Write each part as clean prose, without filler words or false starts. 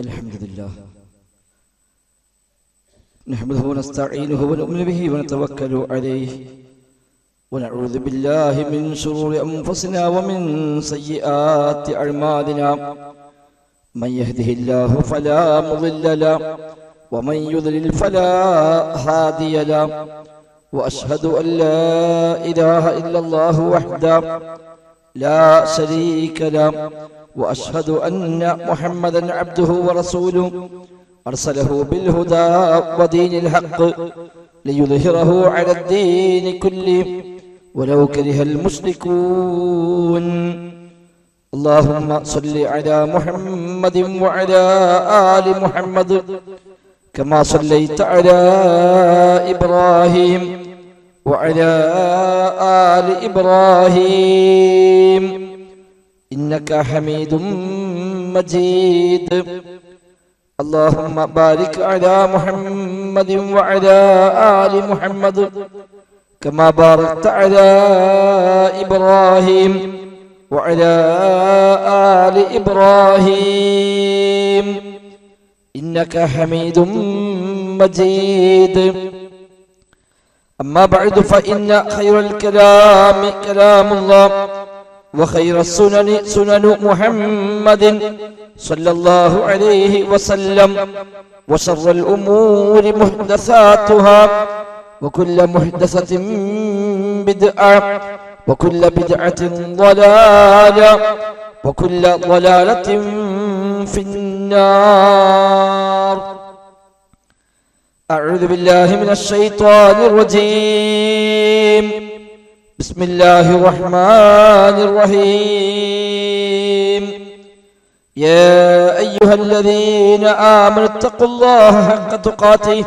الحمد لله نحمده ونستعينه ونؤمن به ونتوكل عليه ونعوذ بالله من شرور أنفسنا ومن سيئات أعمالنا من يهده الله فلا مضل له ومن يضلل فلا هادي له وأشهد أن لا إله إلا الله وحده لا شريك له وأشهد أن محمدا عبده ورسوله أرسله بالهدى ودين الحق ليظهره على الدين كله ولو كره المشركون اللهم صل على محمد وعلى آل محمد كما صليت على إبراهيم وعلى آل إبراهيم إنك حميد مجيد اللهم بارك على محمد وعلى آل محمد كما باركت على إبراهيم وعلى آل إبراهيم إنك حميد مجيد أما بعد فإن خير الكلام كلام الله وخير السنن سنن محمد صلى الله عليه وسلم وشر الأمور محدثاتها وكل محدثة بدعة وكل بدعة ضلالة وكل ضلالة في النار أعوذ بالله من الشيطان الرجيم بسم الله الرحمن الرحيم يا أيها الذين آمنوا اتقوا الله حق تقاته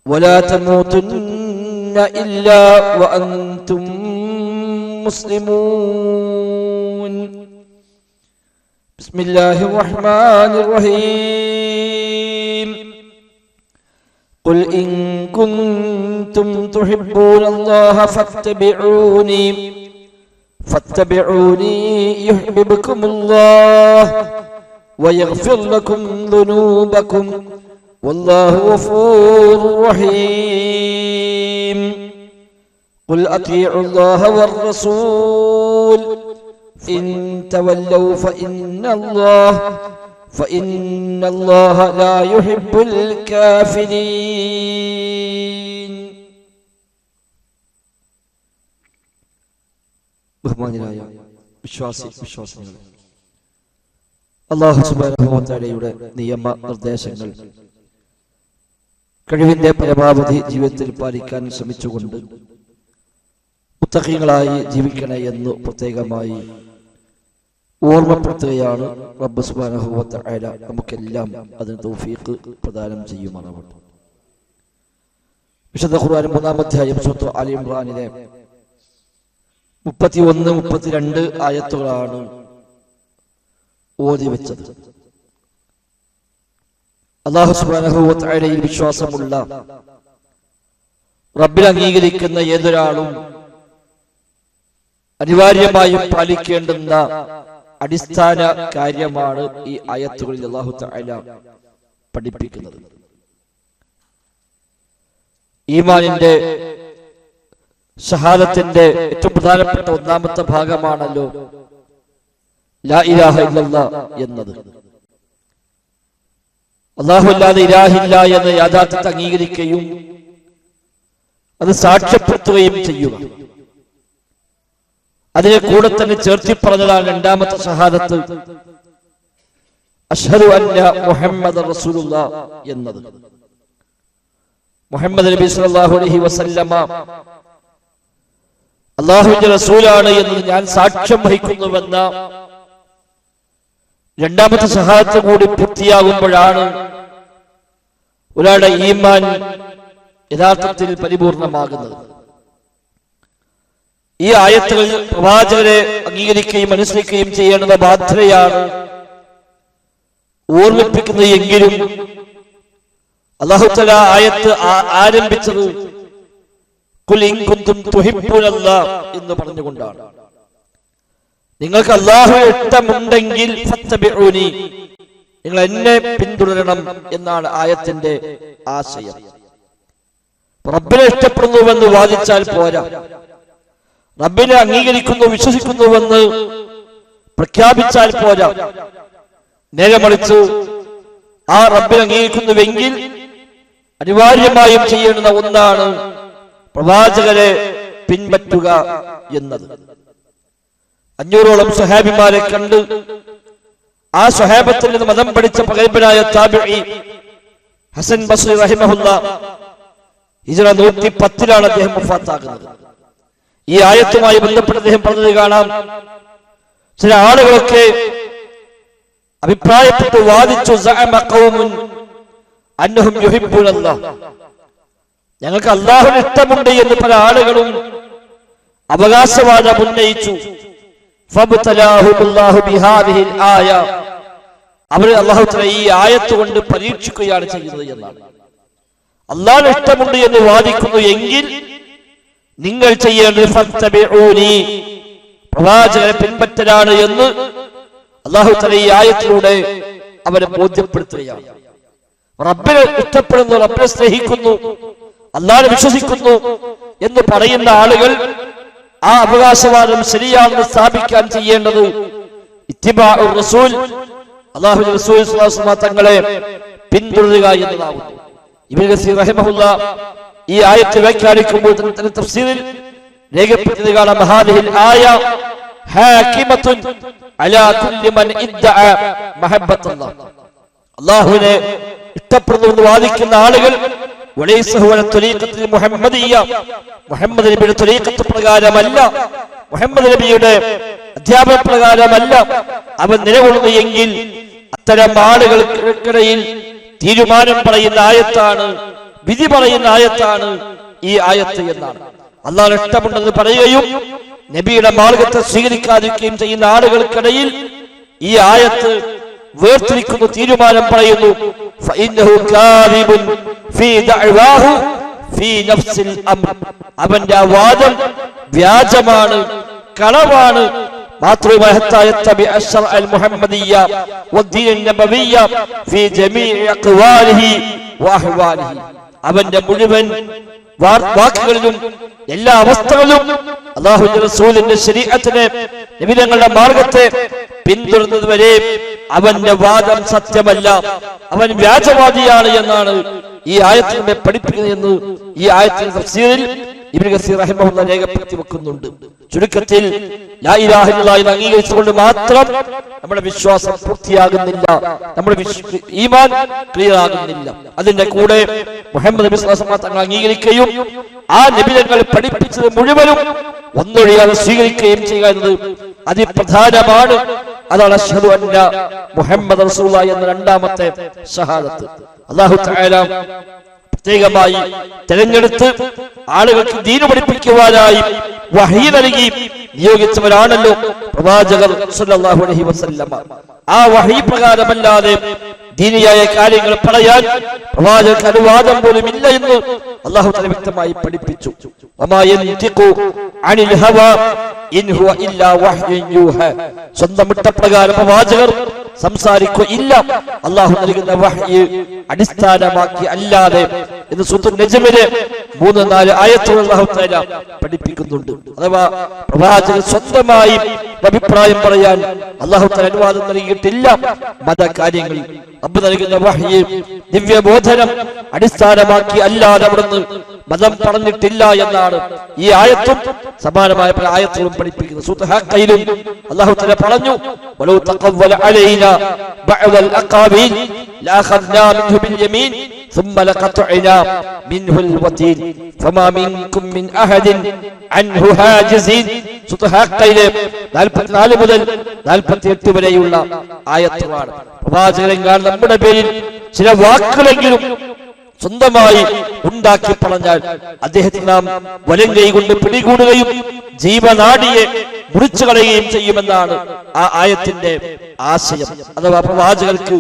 ولا تموتن إلا وأنتم مسلمون بسم الله الرحمن الرحيم قل إن كنتم تحبون الله فاتبعوني يحببكم الله ويغفر لكم ذنوبكم والله غفور رحيم قل أطيعوا الله والرسول إن تولوا فإن الله لا يحب الكافرين ബഹുമാന്യരായ വിശ്വാസികളെ, അല്ലാഹു സുബ്ഹാനഹു വ തആലയുടെ നിയമ നിർദ്ദേശങ്ങൾ കഴിവിന്റെ പരമാവധി ജീവിതത്തിൽ പാലിക്കാൻ ശ്രമിച്ചുകൊണ്ട് മുത്തഖീങ്ങളായി ജീവിക്കണേ എന്ന് പ്രത്യേകമായി ഓർമ്മപ്പെടുത്തുകയാണ്. റബ്ബ് സുബ്ഹാനഹു വ തആല നമുക്കെല്ലാം അതിന് തൗഫീഖ് പ്രദാനം ചെയ്യുമാറാവട്ടെ. വിശുദ്ധ ഖുർആൻ 3-ാം അധ്യായം സൂറത്ത് ആലി ഇംറാനിലെ 31-32 ആയത്തുകളാണ് ഓതി വെച്ചത്. അല്ലാഹു സുബ്ഹാനഹു വ തആലയിൽ വിശ്വാസമുള്ള, റബ്ബിൽ അംഗീകരിക്കുന്ന ഏതൊരാളും അനിവാര്യമായും പാലിക്കേണ്ടുന്ന അടിസ്ഥാന കാര്യമാണ് ഈ ആയത്തുകളിൽ അല്ലാഹു തആല പഠിപ്പിക്കുന്നത്. ഈമാനിന്റെ ഷഹാദത്തിന്റെ ഏറ്റവും പ്രധാനപ്പെട്ട ഒന്നാമത്തെ ഭാഗമാണല്ലോ ലാ ഇലാഹ ഇല്ലല്ലാഹ് എന്നത്. അല്ലാഹു അല്ലാതെ ഇലാഹില്ല എന്ന യാഥാർത്ഥ്യത്തെ അംഗീകരിക്കുകയും അത് സാക്ഷ്യപ്പെടുത്തുകയും ചെയ്യുക. അതിനെ കൂടെ തന്നെ ചേർത്തി പറഞ്ഞതാണ് രണ്ടാമത്തെ ഷഹാദത്ത്, അഷ്ഹദു അന്ന മുഹമ്മദൻ റസൂലുള്ളാഹ് എന്നത്. മുഹമ്മദ് നബി സല്ലല്ലാഹു അലൈഹി വസല്ലമ അല്ലാഹുവിന്റെ റസൂലാണ് എന്ന് ഞാൻ സാക്ഷ്യം വഹിക്കുന്നുവെന്ന രണ്ടാമത്തെ ഷഹാദത്ത് കൂടി പൂർത്തിയാകുമ്പോഴാണ് ഒരാളുടെ ഈമാൻ യഥാർത്ഥത്തിൽ പരിപൂർണമാകുന്നത്. ഈ ആയത്തുകൾ പ്രവാചകരെ അംഗീകരിക്കുകയും അനുസരിക്കുകയും ചെയ്യേണ്ടുന്ന ബാധ്യതയാണ് ഓർമ്മിപ്പിക്കുന്നത്. എങ്കിലും അല്ലാഹു തആല ആയത്ത് ആരംഭിച്ചത് ഖുൽ ഇൻ കുൻതും തുഹിബ്ബൂനല്ലാഹ് എന്ന് പറഞ്ഞുകൊണ്ടാണ്. നിങ്ങൾക്ക് അല്ലാഹുവെ ഇഷ്ടമുണ്ടെങ്കിൽ ഫത്തബിഊനി, നിങ്ങൾ എന്നെ പിന്തുടരണം എന്നാണ് ആയത്തിന്റെ ആശയം. റബ്ബിനെ ഇഷ്ടപ്പെടുന്നുവെന്ന് വാദിച്ചാൽ പോരാ, റബ്ബിനെ അംഗീകരിക്കുന്നു വിശ്വസിക്കുന്നുവെന്ന് പ്രഖ്യാപിച്ചാൽ പോരാ. നേരെ മറിച്ച് ആ റബ്ബിനെ അംഗീകരിക്കുന്നുവെങ്കിൽ അനിവാര്യമായും ചെയ്യേണ്ടുന്ന ഒന്നാണ് പ്രവാചകരെ പിൻപറ്റുക എന്നത്. 500ഓളം സ്വഹാബിമാരെ കണ്ട് ആ സ്വഹാബത്തിൽ നിന്ന് മതം പഠിച്ച പ്രഗത്ഭനായ താബിഈ ഹസൻ ബസ്രി റഹിമഹുല്ലാ ഹിജ്റ 110 അദ്ദേഹം വഫാത്താകുന്നത്. ഈ ആയത്തുമായി ബന്ധപ്പെട്ട് അദ്ദേഹം പറഞ്ഞത് കാണാം, ചില ആളുകളൊക്കെ അഭിപ്രായപ്പെട്ടു വാദിച്ചു, സഅമ ഖൗമുൻ അന്നഹും യുഹിബ്ബുനല്ലാഹ്, ഞങ്ങൾക്ക് അല്ലാഹുവിനെ ഇഷ്ടമുണ്ട് എന്ന് പല ആളുകളും അവകാശവാദം ഉന്നയിച്ചു. ഫബ്തലാഹുല്ലാഹു ബിഹാദിഹിൽ ആയ, അവർ അല്ലാഹു തആല ഈ ആയത്ത് കൊണ്ട് പരീക്ഷിക്കുകയാണ് ചെയ്യുന്നത് എന്നാണ്. അല്ലാഹുവിനെ ഇഷ്ടമുണ്ട് എന്ന് വാദിക്കുന്നു എങ്കിൽ നിങ്ങൾ ചെയ്യേണ്ടത് ഫത്തബിഊനി, പ്രവാചകരെ പിൻപറ്റലാണ് എന്ന് അല്ലാഹു തആല ഈ ആയത്തിലൂടെ അവരെ ബോധ്യപ്പെടുത്തുകയാണ്. റബ്ബിനെ ഇഷ്ടപ്പെടുന്നു, റബ്ബിനെ സ്നേഹിക്കുന്നു, അല്ലാഹുവിനെ വിശ്വസിക്കുന്നു എന്ന് പറയുന്ന ആളുകൾ ആ അവകാശവാദം ശരിയാണെന്ന് സ്ഥാപിക്കാൻ ചെയ്യേണ്ടത് ഇത്തിബാഉർ റസൂൽ, അല്ലാഹുവിന്റെ റസൂൽ സ്വല്ലല്ലാഹു അലൈഹി വസല്ലം തങ്ങളെ പിന്തുടരുക എന്നതാകുന്നു. ഇബ്നു കസീർ റഹിമഹുല്ലാ ഈ ആയത്ത് വ്യാഖ്യാനിക്കുമ്പോൾ തന്റെ തഫ്സീറിൽ രേഖപ്പെടുത്തിയത് കാണാം, ഹാദിഹിൽ ആയ ഹാകിമത്തുൻ അലാ കുല്ലി മൻ ഇദ്ദഅ മഹബ്ബത്തല്ലാഹ്, അല്ലാഹുവിനെ ഇഷ്ടപ്പെടുന്നു വാദിക്കുന്ന ആളുകൾ മുഹമ്മദ് നബിയുടെ ത്വരീഖത്ത് പ്രകാരമല്ല, മുഹമ്മദ് നബിയുടെ അധ്യാപന പ്രകാരമല്ല അവൻ നിലകൊള്ളുന്നു എങ്കിൽ അത്തരം ആളുകൾക്കിടയിൽ തീരുമാനം പറയുന്ന ആയത്താണ്, വിധി പറയുന്ന ആയത്താണ് ഈ ആയത്ത് എന്നാണ്. അല്ലാഹുവിനെ ഇഷ്ടമുണ്ടെന്ന് പറയുകയും നബിയുടെ മാർഗത്തെ സ്വീകരിക്കാതിരിക്കുകയും ചെയ്യുന്ന ആളുകൾക്കിടയിൽ ഈ ആയത്ത് വേർതിരിക്കുന്നു, തീരുമാനം പറയുന്നു. അവന്റെ വാദം വ്യാജമാണ്, കളവാണ്. മാത്രമല്ല അവന്റെ മുഴുവൻ വാക്കുകളിലും എല്ലാ അവസ്ഥകളിലും അല്ലാഹുവിന്റെ റസൂലിന്റെ ശരീഅത്തിനെ, നബിയുടെ മാർഗത്തെ പിന്തുടരുന്നതുവരെ അവന്റെ വാദം സത്യമല്ല, അവൻ വ്യാജവാദിയാണ് എന്നാണ് ഈ ആയത്തിൽ നമ്മെ പഠിപ്പിക്കുന്നതെന്ന് ഈ ആയത്തിന്റെ തഫ്സീറിൽ ഇബ്നു കസീർ റഹിമഹുല്ലാഹ് രേഖപ്പെടുത്തി വെക്കുന്നുണ്ട്. ചുരുക്കത്തിൽ ലാ ഇലാഹ ഇല്ലല്ലാഹ് എന്ന് അംഗീകരിച്ചുകൊണ്ട് മാത്രം നമ്മുടെ വിശ്വാസം പൂർത്തിയാകുന്നില്ല, നമ്മുടെ ഈമാൻ ക്ലിയർ ആകുന്നില്ല. അതിന്റെ കൂടെ മുഹമ്മദ് നബി സ്വല്ലല്ലാഹു അലൈഹി വസല്ലം തങ്ങൾ അംഗീകരിക്കുകയും ആ നബിതങ്ങൾ പഠിപ്പിച്ചത് മുഴുവനും ഒന്നൊഴിയാതെ സ്വീകരിക്കുകയും ചെയ്യുക എന്നത് അതിപ്രധാനമാണ്. അതാണ് അശ്ഹദു അന്ന മുഹമ്മദ് റസൂലുള്ളാഹി എന്ന രണ്ടാമത്തെ ഷഹാദത്ത്. അല്ലാഹു തആല പ്രത്യേകമായി തിരഞ്ഞെടുത്ത് ആളുകൾക്ക് ദീന് പഠിപ്പിക്കുവാനായി വഹീ നൽകി നിയോഗിച്ചവരാണല്ലോ പ്രവാചകർ സല്ലല്ലാഹു അലൈഹി വസല്ലം. ആ വഹീ പ്രകാരമല്ലാതെ ദീനിയായ കാര്യങ്ങൾ പറയാൻ പ്രവാചകർക്ക് അനുവാദം പോലും ഇല്ല എന്ന് അല്ലാഹു തആല വ്യക്തമായി പഠിപ്പിച്ചു. വമാ യൻതിഖു അനിൽ ഹവാ ഇൻ ഹുവ ഇല്ലാ വഹ്യുൻ യൂഹാ, സ്വന്തം ഇഷ്ടപ്രകാരം പ്രവാചകർ സംസാരിക്കുകയില്ല, അല്ലാഹു നൽകുന്ന വഹ്യ് അടിസ്ഥാനമാക്കി അല്ലാതെ എന്ന് സൂറത്തുൽ നജ്മിലെ 3-4 ആയത്തുകൾ അല്ലാഹു തആല പഠിപ്പിക്കുന്നുണ്ട്. അഥവാ പ്രവാചകർ സ്വന്തമായി അഭിപ്രായം പറയാൻ അല്ലാഹു തആല അനുവാദം നൽകിയിട്ടില്ല. മതകാര്യങ്ങൾ റബ്ബ് നൽകുന്ന വഹ്യ് ദിവ്യബോധനം അടിസ്ഥാനമാക്കി അല്ലാതെ അവിടുന്ന് മതം പറഞ്ഞിട്ടില്ല എന്നാണ് ഈ ആയത്തും സമാനമായ പല ആയത്തുകളും പഠിപ്പിക്കുന്നത്. സൂറത്തുൽ ഹഖയിലും അല്ലാഹു തആല പറഞ്ഞു, വലൗ തഖവ്വല അലൈനാ ബഅദൽ അഖാബീൽ ലഅഖദ്നാ മിൻഹു ബിൽ യമീൻ ثم لقطعنا منه الوتين فما منكم من أحد عنه حاجزين. സൂറത്തുൽ ഹഖയിലെ 44 മുതൽ 48 വരെയുള്ള ആയത്തുകളാണ്. പ്രവാചകൻ നമ്മുടെ പേരിൽ ചില വാക്കുകളെങ്കിലും സ്വന്തമായി ഉണ്ടാക്കി പറഞ്ഞാൽ അദ്ദേഹത്തിന് നാം വലം കൈ കൊണ്ട് പിടികൂടുകയും ജീവനാഡിയെ മുറിച്ചു കളയുകയും ചെയ്യുമെന്നാണ് ആ ആയത്തിന്റെ ആശയം. അഥവാ പ്രവാചകർക്ക്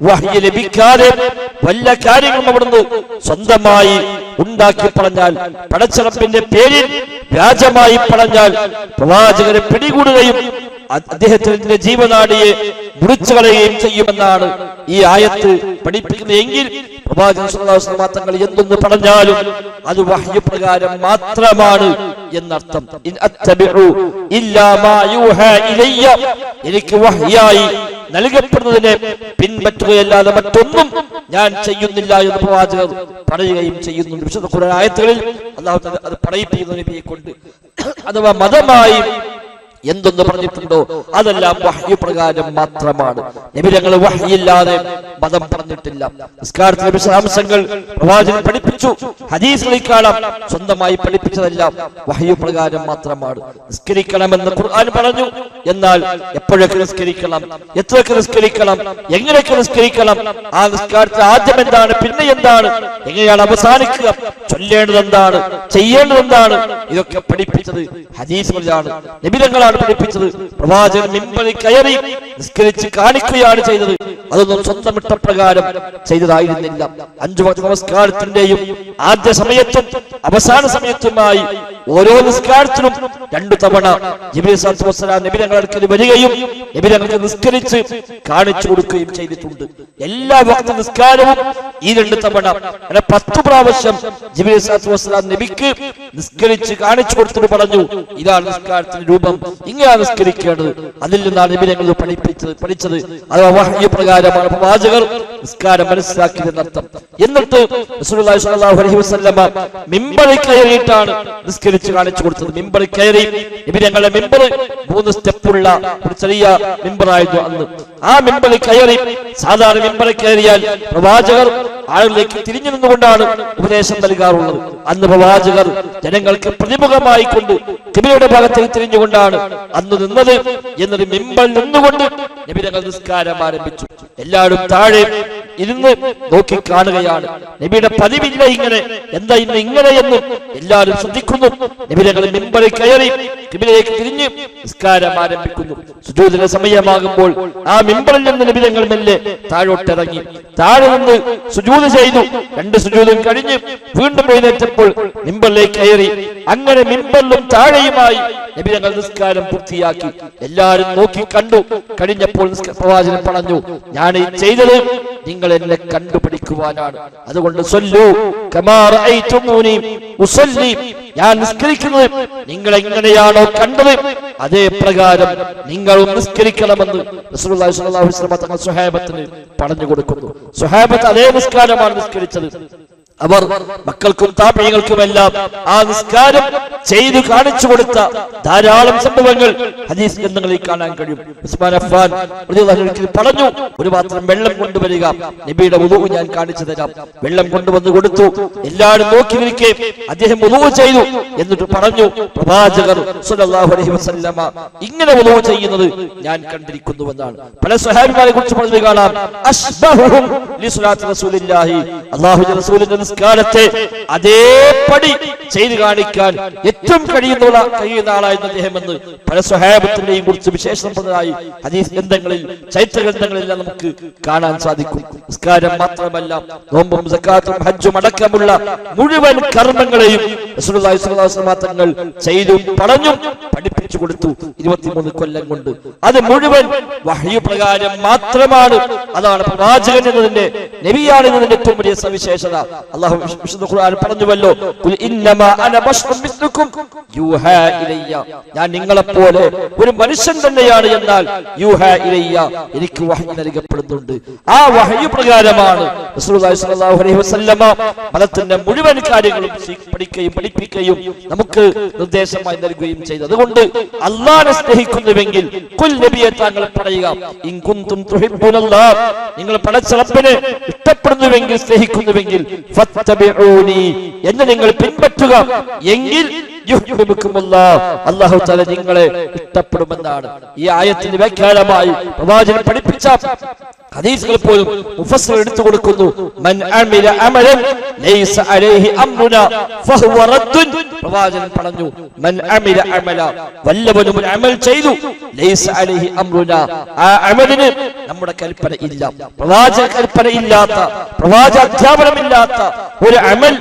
വഹ്യ് ലഭിക്കാതെ വല്ല കാര്യങ്ങളും അവിടുന്ന് സ്വന്തമായി ഉണ്ടാക്കി പറഞ്ഞാൽ, പടച്ചറപ്പിന്റെ പേരിൽ വ്യാജമായി പറഞ്ഞാൽ പ്രവാചകരെ പിടികൂടുകയും അദ്ദേഹത്തിന്റെ ജീവനാടിയെ മുറിച്ചു കളയുകയും ചെയ്യുമെന്നാണ് ഈ ആയത്ത് പഠിപ്പിക്കുന്നത്. എങ്കിൽ പ്രവാചകൻ സ്വല്ലല്ലാഹു അലൈഹി വസല്ലം തങ്ങൾ എന്തെന്ന് പറഞ്ഞാലും അത് വഹ്യ് പ്രകാരം മാത്രമാണ് എന്നർത്ഥം. ഇൻ അത്തബിഉ ഇല്ലാ മാ യൂഹാ ഇലയ്യ, എനിക്ക് വഹ്യായി നൽകപ്പെടുന്നതിനെ പിൻപറ്റുകയല്ലാതെ മറ്റൊന്നും ഞാൻ ചെയ്യുന്നില്ല എന്ന് പ്രവാചകർ പറയുകയും ചെയ്യുന്നുണ്ട്. വിശുദ്ധ ഖുർആൻ ആയത്തുകളിൽ അല്ലാഹു തആല അത് പറയിപ്പിക്കുന്ന നബിയെ കൊണ്ട്. അഥവാ മതമായി എന്തൊന്ന് പറഞ്ഞിട്ടുണ്ടോ അതെല്ലാം വഹ്യ് പ്രകാരം മാത്രമാണ്. നബി തങ്ങൾ വഹ്യില്ലാതെ മതം പറഞ്ഞിട്ടില്ല. നിസ്കാരത്തിലെ വിശദാംശങ്ങൾ പ്രവാചകൻ പഠിപ്പിച്ചു, ഹദീസുകളിൽ കാണാം. സ്വന്തമായി പഠിപ്പിച്ചതെല്ലാം വഹ്യ് പ്രകാരം മാത്രമാണ്. നിസ്കരിക്കണമെന്ന് ഖുർആൻ പറഞ്ഞു, എന്നാൽ എപ്പോഴൊക്കെ നിസ്കരിക്കണം, എത്രയൊക്കെ നിസ്കരിക്കണം, എങ്ങനെയൊക്കെ നിസ്കരിക്കണം, ആ നിസ്കാരത്തിൽ ആദ്യം എന്താണ്, പിന്നെ എന്താണ്, എങ്ങനെയാണ് അവസാനിക്കുക, ചൊല്ലേണ്ടത് എന്താണ്, ചെയ്യേണ്ടത് എന്താണ്, ഇതൊക്കെ പഠിപ്പിച്ചത് ഹദീസുകളിലാണ്, നബി തങ്ങളാണ് പഠിപ്പിച്ചത്. പ്രവാചകൻ മിമ്പറിൽ കയറി നിസ്കരിച്ച് കാണിക്കുകയാണ് ചെയ്തത്. അതൊന്നും സ്വന്തം ഇഷ്ടപ്രകാരം ചെയ്തതായിരുന്നില്ല. 5 വക്ത നമസ്കാരത്തിന്റെയും ആദ്യ സമയത്തും അവസാന സമയത്തുമായി ഓരോ നിസ്കാരത്തിലും 2 തവണ ജിബ്രീൽ സ്വല്ലല്ലാഹു അലൈഹി വസല്ലം നബി തങ്ങളുടെ അടുക്കൽ വരികയും നബി തങ്ങൾക്ക് നിസ്കരിച്ച് കാണിച്ചു കൊടുക്കുകയും ചെയ്തിട്ടുണ്ട്. എല്ലാ വക്ത നിസ്കാരവും ഈ 2 തവണ 10 പ്രാവശ്യം ജിബ്രീൽ സ്വല്ലല്ലാഹു അലൈഹി വസല്ലം നബിക്ക് നിസ്കരിച്ച് കാണിച്ചു കൊടുത്തിട്ട് പറഞ്ഞു, ഇതാണ് നിസ്കാരത്തിന്റെ രൂപം, ഇങ്ങനെയാണ് നിസ്കരിക്കേണ്ടത്. അതിൽ നിന്നാണ് നബി തങ്ങൾ പഠിച്ചത്. അഥവാ വഹ്യ് പ്രകാരമാണ് പ്രവാചകർ നിസ്കാരം മനസ്സിലാക്കിയതെന്നർത്ഥം. എന്നിട്ട് റസൂലുള്ളാഹി സ്വല്ലല്ലാഹു അലൈഹി വസല്ലം മിമ്പറിൽ കയറിയിട്ടാണ് നിസ്കരിച്ച് കാണിച്ചു കൊടുത്തത്. മിമ്പറിൽ കയറി നബി തങ്ങളുടെ മിമ്പർ 3 സ്റ്റെപ്പുള്ള ഒരു ചെറിയ മിമ്പറായിരുന്നു അന്ന്. ആ മിമ്പറിൽ കയറി, സാധാരണ മിമ്പറിൽ കയറിയാൽ പ്രവാചകർ ആളുകളിലേക്ക് തിരിഞ്ഞു നിന്നുകൊണ്ടാണ് ഉപദേശം നൽകാറുള്ളത്. അന്ന് പ്രവാചകർ ജനങ്ങൾക്ക് പ്രതിമുഖമായി കൊണ്ട് ഖിബലയുടെ ഭാഗത്തേക്ക് തിരിഞ്ഞുകൊണ്ടാണ് അന്ന് നിന്നത്. എന്നിട്ട് മിമ്പറിൽ നിന്നുകൊണ്ട് നബി തങ്ങൾ നിസ്കാരം ആരംഭിച്ചു. എല്ലാവരും താഴെ ഇരുന്ന് നോക്കി കാണുകയാണ്. നബിയുടെ പതിവില്ല ഇങ്ങനെ, എന്താ ഇന്ന് ഇങ്ങനെ എന്ന് എല്ലാവരും ശ്രദ്ധിക്കുന്നു. നബി തങ്ങൾ മിമ്പറിൽ കയറി ഖിബലയിലേക്ക് തിരിഞ്ഞ് നിസ്കാരം ആരംഭിക്കുന്നു. സുജൂദിന്റെ സമയമാകുമ്പോൾ ആ മിമ്പറിൽ നിന്ന് നബി തങ്ങൾ മെല്ലെ താഴോട്ടിറങ്ങി. താഴെ നിന്ന് സുജൂദ് ചെയ്തു. 2 സുജൂദും കഴിഞ്ഞ് വീണ്ടും എഴുന്നേറ്റപ്പോൾ മിമ്പറിലേക്ക് കയറി. അങ്ങനെ മിമ്പറിലും താഴെയുമായി നബി തങ്ങൾ നിസ്കാരം പൂർത്തിയാക്കി. എല്ലാവരും നോക്കി കണ്ടു. കഴിഞ്ഞപ്പോൾ പ്രവാചകൻ പറഞ്ഞു, ഞാൻ ഈ ചെയ്തത് നിങ്ങൾ എന്നെ കണ്ടുപിടിക്കുവാനാണ്. അതുകൊണ്ട് സ്വല്ലു കമാ റഅയ്തുമൂനി ഉസല്ലി, ഞാൻ നിസ്കരിക്കുന്നത് നിങ്ങൾ എങ്ങനെയാണോ കണ്ടത് അതേ പ്രകാരം നിങ്ങളും നിസ്കരിക്കണമെന്ന് റസൂലുള്ളാഹി സ്വല്ലല്ലാഹു അലൈഹി വസല്ലം തങ്ങൾ സ്വഹാബത്തിന് പറഞ്ഞു കൊടുക്കുന്നു. സ്വഹാബത്ത് അതേ നിസ്കാരമാണ് നിസ്കരിച്ചത്. അവർ മക്കൾക്കും താബഈങ്ങൾക്കുമെല്ലാം ആ നിസ്കാരം ചെയ്തു കാണിച്ചു കൊടുത്ത ധാരാളം സംഭവങ്ങൾ ഹദീസ് ഗ്രന്ഥങ്ങളിൽ കാണാൻ കഴിയും. ഉസ്മാൻ അഫ്ഫാൻ റളിയല്ലാഹു അൻഹു പറഞ്ഞു, ഒരു പാത്രം വെള്ളം കൊണ്ടുവരിക, നബിയുടെ വുളൂ ഞാൻ കാണിച്ചു തരാം. വെള്ളം കൊണ്ടുവന്ന് കൊടുത്തു. എല്ലാവരും നോക്കി നിൽക്കെ അദ്ദേഹം വുളൂ ചെയ്തു. എന്നിട്ട് പറഞ്ഞു, പ്രവാചകർ സ്വല്ലല്ലാഹു അലൈഹി വസല്ലമ ഇങ്ങനെ വുളൂ ചെയ്യുന്നത് ഞാൻ കണ്ടിരിക്കുന്നുവെന്നാണ്. പല സ്വഹാബിമാരെ കുറിച്ച് പറഞ്ഞു കാണാം, അശ്ബഹുഹും ലിസ്വലാത്തി റസൂലില്ലാഹി, അല്ലാഹുവിന്റെ റസൂലിന്റെ നിസ്കാരത്തെ അതേപടി ചെയ്തു കാണിക്കാൻ ഏറ്റവും കഴിയുന്ന ആളായിരുന്നു അദ്ദേഹം എന്ന് പല സ്വഹാബത്തിനെയും കുറിച്ച് വിശേഷപ്പെട്ടതായി ഹദീസ് ഗ്രന്ഥങ്ങളിൽ, ചരിത്ര ഗ്രന്ഥങ്ങളിലെല്ലാം നമുക്ക് കാണാൻ സാധിക്കും. നിസ്കാരം മാത്രമല്ല, നോമ്പും സക്കാത്തും ഹജ്ജും അടക്കമുള്ള മുഴുവൻ കർമ്മങ്ങളെയും റസൂലുള്ളാഹി സ്വല്ലല്ലാഹു അലൈഹി വസല്ലം തങ്ങൾ ചെയ്തും പറഞ്ഞും പഠിപ്പിച്ചു കൊടുത്തു 23 കൊല്ലം കൊണ്ട്. അത് മുഴുവൻ വഹ്യ് പ്രകാരം മാത്രമാണ്. അതാണ് പ്രവാചകൻ എന്നതിന്റെ, നബിയാണ് എന്നതിന്റെ ഏറ്റവും വലിയ സവിശേഷത. അല്ലാഹു വിശുദ്ധ ഖുർആൻ പറഞ്ഞുവല്ലോ, ഖുൽ ഇന്നമാ അന ബശറുൻ മിസ്ലുക്കും യൂഹാ ഇലയ്യ, ഞാൻ നിങ്ങളെപ്പോലെ ഒരു മനുഷ്യൻ തന്നെയാണ്, എന്നാൽ യൂഹാ ഇലയ്യ, എനിക്ക് വഹ്യ് നൽകപ്പെടുന്നുണ്ട്. ആ വഹ്യ് പ്രകാരമാണ് റസൂലുള്ളാഹി സ്വല്ലല്ലാഹു അലൈഹി വസല്ലമ മതത്തിന്റെ മുഴുവൻ കാര്യങ്ങളും പഠിപ്പിക്കുകയും നമുക്ക് നിർദ്ദേശമായി നൽകുകയും ചെയ്തത്. അതുകൊണ്ട് അല്ലാഹുവിനെ സ്നേഹിക്കുന്നുവെങ്കിൽ ഖുൽ നബിയെ താങ്കൾ പറയുക, ഇൻ കുൻതും തുഹിബ്ബുനല്ലാഹ്, നിങ്ങൾ പടച്ച റബ്ബിനെ ഇഷ്ടപ്പെടുന്നുവെങ്കിൽ, സ്നേഹിക്കുന്നുവെങ്കിൽ ഫത്തബിഊനി, എന്നെ നിങ്ങൾ പിൻപറ്റുക, എങ്കിൽ അല്ലാഹു തആല നിങ്ങളെ ഇഷ്ടപ്പെടുമെന്നാണ്. ഈ ആയത്തിന്റെ വ്യാഖ്യാനമായി പ്രവാചകൻ പഠിപ്പിച്ച ഹദീസുകൾ പോലും മുഫസ്സിർ എടുത്തു കൊടുക്കുന്നു. മൻ അമില അമലൻ ലൈസ അലൈഹി അംറുനാ ഫഹുവ റദ്ദുൻ, പ്രവാചകൻ പറഞ്ഞു, മൻ അമില അമല, വല്ലവനും ഒരു അമൽ ചെയ്തു, ലൈസ അലൈഹി അംറുനാ, ആ അമലിന് നമ്മുടെ കൽപ്പന ഇല്ല, പ്രവാചക കൽപ്പന ഇല്ലാത്ത, പ്രവാചക അധ്യാപനമില്ലാത്ത ഒരു അമൽ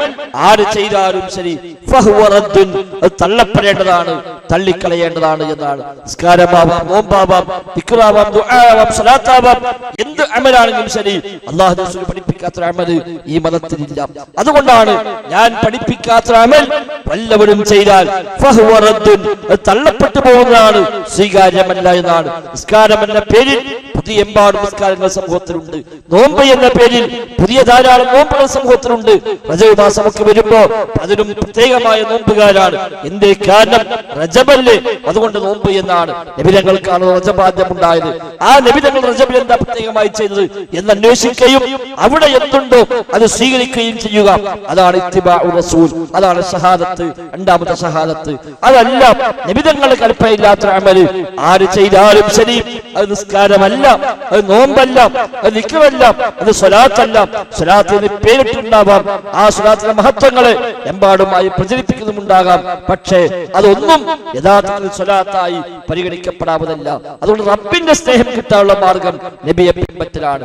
ആര് ചെയ്താലും ശരി, ഫഹുവ റദ്ദുൻ, അത് തള്ളപ്പെടേണ്ടതാണ്, തള്ളിക്കളയേണ്ടതാണ് എന്നാണ്. നിസ്കാരമാവാം, നോമ്പാവാം, ദിക്റാവാം, ദുആവാം, സ്വലാത്താവാം, എന്ത് അമലാണെങ്കിലും ശരി അല്ലാഹു റസൂൽ പഠിപ്പിക്കാത്ത അമൽ ഈ മതത്തിലില്ല. അതുകൊണ്ടാണ് ഞാൻ പഠിപ്പിക്കാത്ത അമൽ വല്ലവരും ചെയ്താൽ ഫഹുവ റദ്ദുൻ, തള്ളപ്പെട്ടു പോകുന്നതാണ്, സ്വീകാര്യമല്ല എന്നാണ്. നിസ്കാരം എന്ന പേരിൽ പുതിയ എമ്പാടും നിസ്കാരങ്ങൾ സമൂഹത്തിലുണ്ട്. നോമ്പ് എന്ന പേരിൽ പുതിയ ധാരാളം നോമ്പുകൾ സമൂഹത്തിലുണ്ട്. റജബ് മാസമൊക്കെ വരുമ്പോ അതിനും പ്രത്യേകമായ നോമ്പുകാരാണ്. എന്തേ കാരണം? റജബല്ലേ, അതുകൊണ്ട് നോമ്പ് എന്നാണ്. നബിതങ്ങൾക്കാണ് റജബാദ്യം ഉണ്ടായത്. ആ നബിതങ്ങൾ റജബിൽ എന്താ പ്രത്യേകമായി ചെയ്തത് എന്ന് അന്വേഷിക്കുകയും അവിടെ എന്തുണ്ടോ അത് സ്വീകരിക്കുകയും ചെയ്യുക. അതാണ് ഇത്തിബാഉ റസൂൽ, അതാണ് ഷഹാദത്ത്, രണ്ടാമത്തെ ഷഹാദത്ത്. അതല്ല നബിതങ്ങളുടെ കൽപ്പനയില്ലാത്ത അമല് ആര് ചെയ്താലും ശരി അത് നിസ്കാരമല്ല, അത് നോമ്പല്ല, അത് ദിക്റല്ല, അത് സ്വലാത്തല്ല. സ്വലാത്തിന് പേരിട്ടുണ്ടാവാം, ആ സ്വലാത്തിന്റെ മഹത്വങ്ങളെ എമ്പാടുമായി പ്രചരിപ്പിക്കുന്നുമുണ്ടാകാം. പക്ഷേ അതൊന്നും യഥാർത്ഥത്തിൽ സ്വലാത്തായി പരിഗണിക്കപ്പെടാവതല്ല. അതുകൊണ്ട് റബ്ബിന്റെ സ്നേഹം കിട്ടാനുള്ള മാർഗം നബിയെ പിൻപറ്റലാണ്.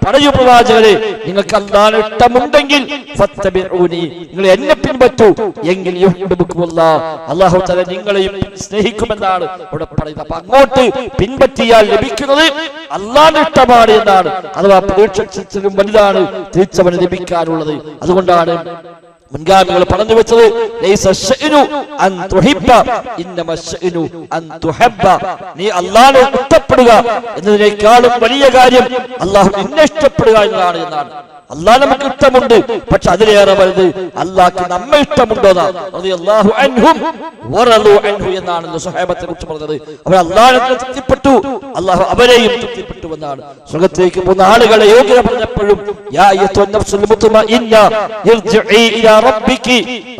പറയൂ പ്രവാചകരെ, നിങ്ങൾക്ക് അല്ലാഹുവിനെ ഇഷ്ടമുണ്ടെങ്കിൽ ഫത്തബിഊനി, നിങ്ങൾ എന്നെ പിൻപറ്റൂ, എങ്കിൽ യുഹിബ്ബുക്കുമുല്ലാഹ്, അല്ലാഹു തആല നിങ്ങളെയും സ്നേഹിക്കുമെന്നാണ് ഇവിടെ പറയുന്നത്. അപ്പൊ അങ്ങോട്ട് പിൻപറ്റിയാൽ ലഭിക്കുന്നത് അല്ലാഹുവിന്റെ ഇഷ്ടമാണ് എന്നാണ്. അഥവാ പ്രതീക്ഷിച്ചതിലും വലുതാണ് തിരിച്ചവന് ലഭിക്കാനുള്ളത്. അതുകൊണ്ടാണ് മുൻഗാമികൾ പറഞ്ഞു വെച്ചത് നീ അല്ലാഹുവിനെ ഇഷ്ടപ്പെടുക എന്നതിനേക്കാളും വലിയ കാര്യം അല്ലാഹു നിന്നെ ഇഷ്ടപ്പെടുക എന്നതാണ്. അല്ലാഹ് നമുക്ക് ഇഷ്ടമുണ്ട്, പക്ഷെ അതിലേറെ വലുത് അല്ലാഹ്ക്ക് നമ്മെ ഇഷ്ടമുണ്ടോ എന്നാണ് സ്വഹാബത്തെ കുറിച്ച് പറഞ്ഞത്. അവർ അല്ലാഹുവിനെ തൃപ്തിപ്പെട്ടു, അല്ലാഹു അവരെയും തൃപ്തിപ്പെട്ടു എന്നാണ്. സ്വർഗ്ഗത്തിലേക്ക് പോകുന്ന ആളുകളെ യോഗ്യത പറഞ്ഞപ്പോഴും യാ അയ്യുഹൻ നഫ്സുൽ മുത്മഇന്ന ഇർജിഇ ഇലാ റബ്ബികി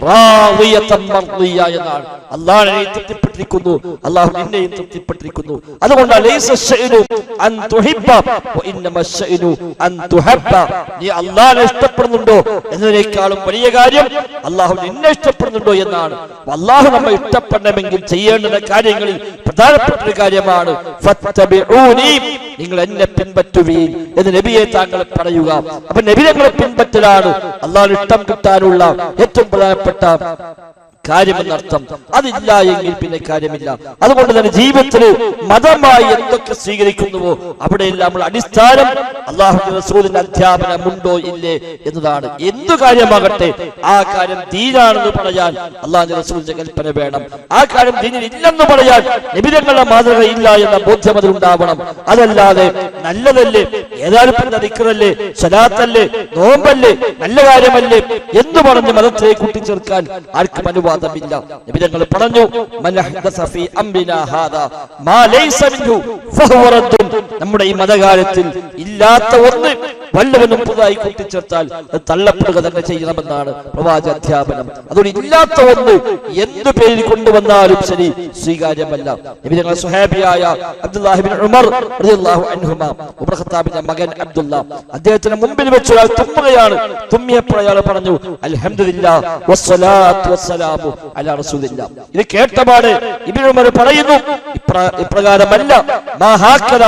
റാദിയതൻ മർദിയ എന്നാണ്. അല്ലാഹുവിനെ തൃപ്തിപ്പെട്ടിരിക്കുന്നു, അല്ലാഹു നിന്നെയും തൃപ്തിപ്പെട്ടിരിക്കുന്നു. അതുകൊണ്ടാണ് ലൈസ ശൈഉ അൻ തുഹിബ്ബ വ ഇന്നമ ശൈഉ അൻ തുഹബ്ബ. നീ അല്ലാഹുവിനെ ഇഷ്ടപ്പെടുന്നുണ്ടോ എന്നതിനേക്കാളും വലിയ കാര്യം അല്ലാഹു നിന്നെ ഇഷ്ടപ്പെടുന്നുണ്ടോ എന്നാണ്. അല്ലാഹു നമ്മെ ഇഷ്ടപ്പെടണമെങ്കിൽ ചെയ്യേണ്ട കാര്യങ്ങളിൽ പ്രധാനപ്പെട്ട ഒരു കാര്യമാണ് ഫത്തബിഊനി, നിങ്ങൾ എന്നെ പിൻപറ്റുവീൻ എന്ന് നബിയെ താങ്കൾ പറയുക. അപ്പൊ നബി തങ്ങളെ പിൻപറ്റലാണ് അല്ലാഹുവിന് ഇഷ്ടം കിട്ടാനുള്ള ഏറ്റവും പ്രധാനപ്പെട്ട കാര്യമെന്നർത്ഥം. അതില്ല എങ്കിൽ പിന്നെ കാര്യമില്ല. അതുകൊണ്ട് തന്നെ ജീവിതത്തിൽ മതമായി എന്തൊക്കെ സ്വീകരിക്കുന്നുവോ അവിടെയെല്ലാം നമ്മൾ അടിസ്ഥാനം അല്ലാഹുവിന്റെ റസൂലിന്റെ അധ്യാപനമുണ്ടോ ഇല്ലേ എന്നതാണ്. എന്തു കാര്യമാകട്ടെ ആ കാര്യം ദീനാണെന്ന് പറയാൻ അല്ലാഹുവിന്റെ റസൂലിന്റെ കൽപ്പന വേണം. ആ കാര്യം ദീനിൽ ഇല്ലെന്ന് പറയാൻ നബിതങ്ങളുടെ മാതൃക ഇല്ല എന്ന ബോധ്യം അതിലുണ്ടാവണം. അതല്ലാതെ നല്ലതല്ലേ, ഏതായാലും ദിക്റല്ലേ, സ്വലാത്തല്ലേ, നോമ്പല്ലേ, നല്ല കാര്യമല്ലേ എന്ന് പറഞ്ഞ് മതത്തെ കൂട്ടിച്ചേർക്കാൻ ആർക്കും അനുവാദമില്ല. നബിതങ്ങൾ പറഞ്ഞു നമ്മുടെ ഈ മതകാലത്തിൽ ഇല്ലാത്ത ഒന്ന് വല്ലവനും പുതുതായി കൂട്ടിച്ചേർത്താൽ അത് തള്ളപ്പെടുക തന്നെ ചെയ്യണമെന്നാണ് പ്രവാചക അധ്യാപനം. അതുകൊണ്ട് ഇല്ലാത്ത ഒന്ന് എന്തു പേരിൽ കൊണ്ടുവന്നാലും ശരി സ്വീകാര്യമല്ല. നബിതങ്ങൾ സ്വഹാബിയായ അബ്ദുല്ലാഹി ഇബ്നു ഉമർ റളിയല്ലാഹു അൻഹുമാ, ഉമർ ഖത്താബിന്റെ മകൻ അബ്ദുല്ല, അദ്ദേഹത്തിന് മുമ്പിൽ വെച്ച് ഒരാൾ തുമ്മുകയാണ്. തുമ്മിയപ്പോൾ അയാൾ പറഞ്ഞു അൽഹംദുലില്ലാഹ് വസ്സലാത്തു വസ്സലാമു അലാ റസൂലില്ലാഹ്. ഇത് കേട്ടപാട് ഇബ്നു ഉമർ പറയുന്നു ഇപ്രകാരമല്ല, മാ ഹാക്കദ